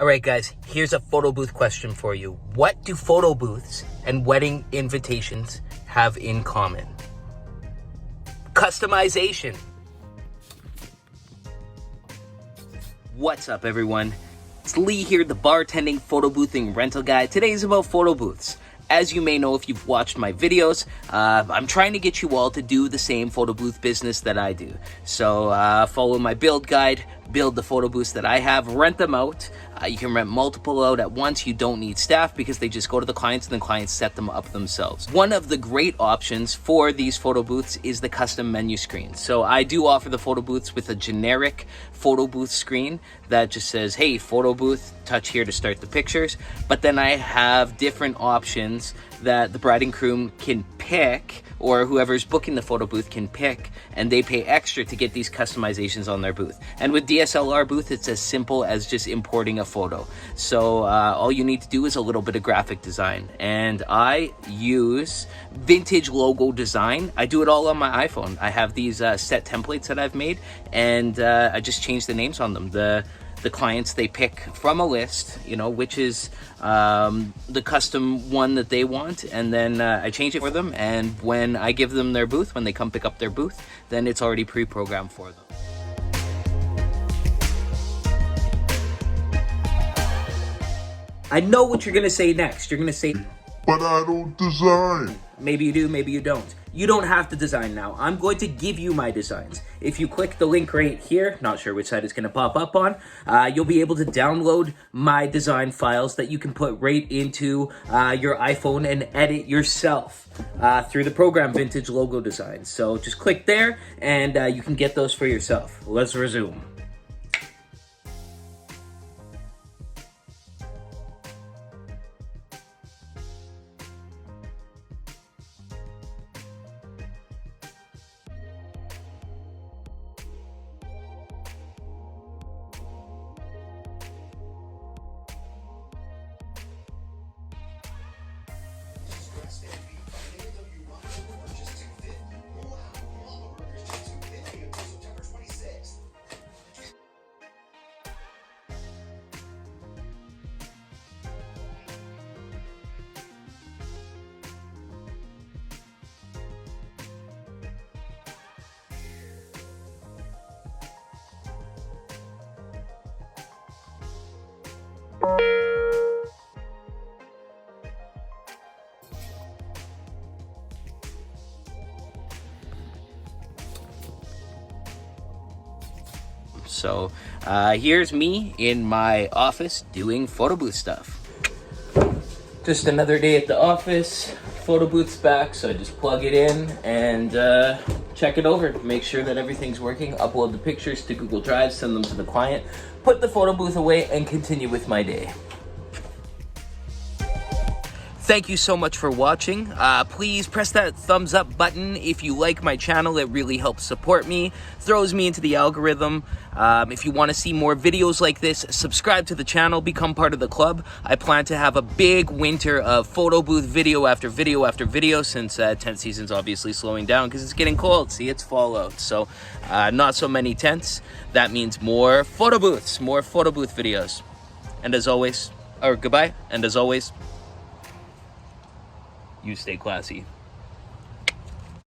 All right, guys, here's a photo booth question for you. What do photo booths and wedding invitations have in common? Customization. What's up, everyone? It's Lee here, the bartending, photo boothing rental guy. Today is about photo booths. As you may know if you've watched my videos, I'm trying to get you all to do the same photo booth business that I do. So follow my build guide, build the photo booths that I have, rent them out. You can rent multiple out at once. You don't need staff because they just go to the clients and the clients set them up themselves. One of the great options for these photo booths is the custom menu screen. So I do offer the photo booths with a generic photo booth screen that just says, hey, photo booth, touch here to start the pictures. But then I have different options that the bride and groom can pick, or whoever's booking the photo booth can pick, and they pay extra to get these customizations on their booth. And with DSLR booth, it's as simple as just importing a photo. So all you need to do is a little bit of graphic design. And I use vintage logo design. I do it all on my iPhone. I have these set templates that I've made, and I just change the names on them. The clients, they pick from a list, you know, which is the custom one that they want, and then I change it for them, and when I give them their booth, when they come pick up their booth, then it's already pre-programmed for them. I know what you're gonna say next. You're gonna say, but I don't design. Maybe you do, maybe you don't. You don't have to design now. I'm going to give you my designs. If you click the link right here, not sure which side it's going to pop up on, you'll be able to download my design files that you can put right into your iPhone and edit yourself through the program Vintage Logo Design. So just click there and you can get those for yourself. Let's resume. So here's me in my office doing photo booth stuff. Just another day at the office, photo booth's back, so I just plug it in and check it over, make sure that everything's working, upload the pictures to Google Drive, send them to the client, put the photo booth away, and continue with my day. Thank you so much for watching. Please press that thumbs up button if you like my channel. It really helps support me, throws me into the algorithm. If you want to see more videos like this, subscribe to the channel, become part of the club. I plan to have a big winter of photo booth video after video after video, since tent season's obviously slowing down because it's getting cold. See, it's fall out. So not so many tents. That means more photo booths, more photo booth videos. And as always, or goodbye, and as always, you stay classy.